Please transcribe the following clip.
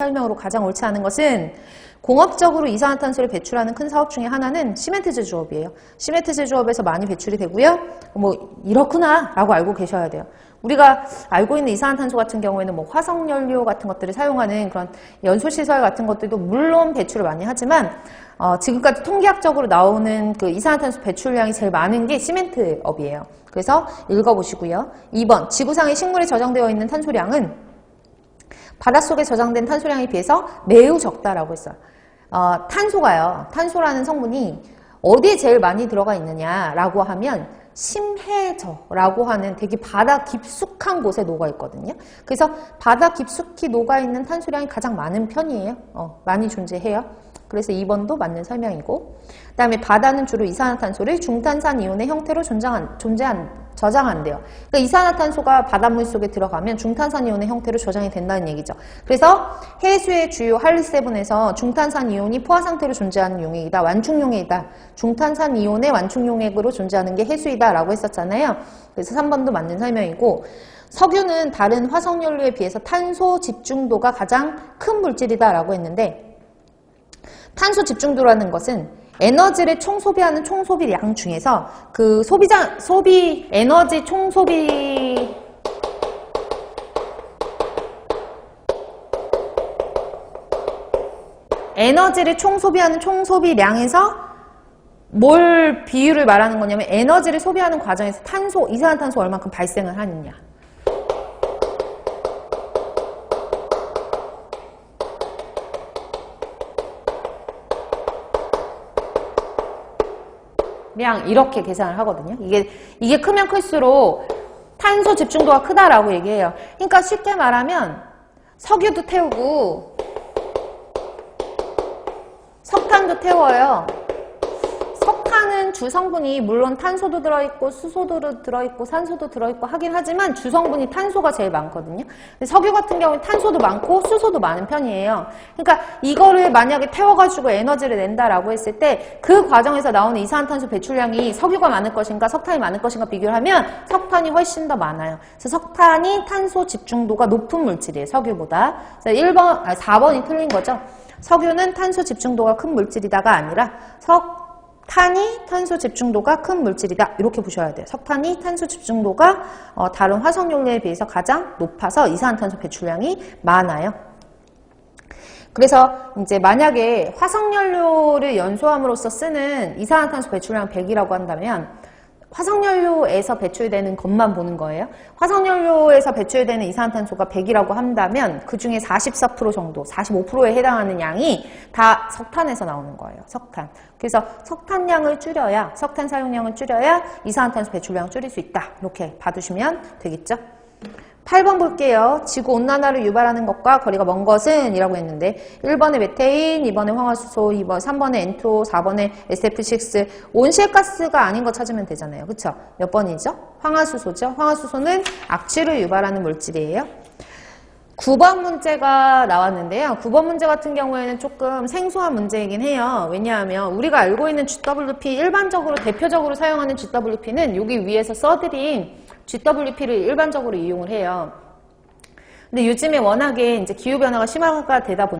설명으로 가장 옳지 않은 것은 공업적으로 이산화탄소를 배출하는 큰 사업 중에 하나는 시멘트 제조업이에요. 시멘트 제조업에서 많이 배출이 되고요. 뭐 이렇구나 라고 알고 계셔야 돼요. 우리가 알고 있는 이산화탄소 같은 경우에는 뭐 화석연료 같은 것들을 사용하는 그런 연소시설 같은 것들도 물론 배출을 많이 하지만 지금까지 통계학적으로 나오는 그 이산화탄소 배출량이 제일 많은 게 시멘트업이에요. 그래서 읽어보시고요. 2번 지구상의 식물에 저장되어 있는 탄소량은 바닷속에 저장된 탄소량에 비해서 매우 적다라고 했어요. 탄소라는 성분이 어디에 제일 많이 들어가 있느냐라고 하면 심해저라고 하는 되게 바다 깊숙한 곳에 녹아 있거든요. 그래서 바다 깊숙이 녹아 있는 탄소량이 가장 많은 편이에요. 많이 존재해요. 그래서 2번도 맞는 설명이고, 그 다음에 바다는 주로 이산화탄소를 중탄산 이온의 형태로 저장한대요. 그러니까 이산화탄소가 바닷물 속에 들어가면 중탄산 이온의 형태로 저장이 된다는 얘기죠. 그래서 해수의 주요 할리세븐에서 중탄산 이온이 포화 상태로 존재하는 용액이다. 완충용액이다. 중탄산 이온의 완충용액으로 존재하는 게 해수이다 라고 했었잖아요. 그래서 3번도 맞는 설명이고, 석유는 다른 화석연료에 비해서 탄소 집중도가 가장 큰 물질이다 라고 했는데, 탄소 집중도라는 것은 에너지를 총소비하는 총소비량 중에서 그 에너지 총소비 에너지를 총소비하는 총소비량에서 뭘 비율을 말하는 거냐면 에너지를 소비하는 과정에서 이산화탄소 얼만큼 발생을 하느냐. 량 이렇게 계산을 하거든요. 이게 크면 클수록 탄소 집중도가 크다라고 얘기해요. 그러니까 쉽게 말하면 석유도 태우고 석탄도 태워요. 석탄은 주성분이 물론 탄소도 들어있고 수소도 들어있고 산소도 들어있고 하긴 하지만 주성분이 탄소가 제일 많거든요. 근데 석유 같은 경우는 탄소도 많고 수소도 많은 편이에요. 그러니까 이거를 만약에 태워가지고 에너지를 낸다라고 했을 때 그 과정에서 나오는 이산화탄소 배출량이 석유가 많을 것인가 석탄이 많을 것인가 비교를 하면 석탄이 훨씬 더 많아요. 그래서 석탄이 탄소 집중도가 높은 물질이에요. 석유보다. 그래서 4번이 틀린 거죠. 석유는 탄소 집중도가 큰 물질이다가 아니라 석탄이 탄소 집중도가 큰 물질이다. 이렇게 보셔야 돼요. 석탄이 탄소 집중도가 다른 화석연료에 비해서 가장 높아서 이산화탄소 배출량이 많아요. 그래서 이제 만약에 화석연료를 연소함으로써 쓰는 이산화탄소 배출량 100이라고 한다면 화석연료에서 배출되는 것만 보는 거예요. 화석연료에서 배출되는 이산화탄소가 100이라고 한다면 그 중에 44% 정도, 45%에 해당하는 양이 다 석탄에서 나오는 거예요. 석탄. 그래서 석탄 사용량을 줄여야 이산화탄소 배출량을 줄일 수 있다. 이렇게 봐두시면 되겠죠. 8번 볼게요. 지구온난화를 유발하는 것과 거리가 먼 것은? 이라고 했는데 1번에 메테인, 2번에 황화수소, 3번에 N2O, 4번에 SF6 온실가스가 아닌 거 찾으면 되잖아요. 그쵸? 몇 번이죠? 황화수소죠. 황화수소는 악취를 유발하는 물질이에요. 9번 문제가 나왔는데요. 9번 문제 같은 경우에는 조금 생소한 문제이긴 해요. 왜냐하면 우리가 알고 있는 GWP, 대표적으로 사용하는 GWP는 여기 위에서 써드린 GWP를 일반적으로 이용을 해요. 근데 요즘에 워낙에 이제 기후변화가 심화가 되다 보니까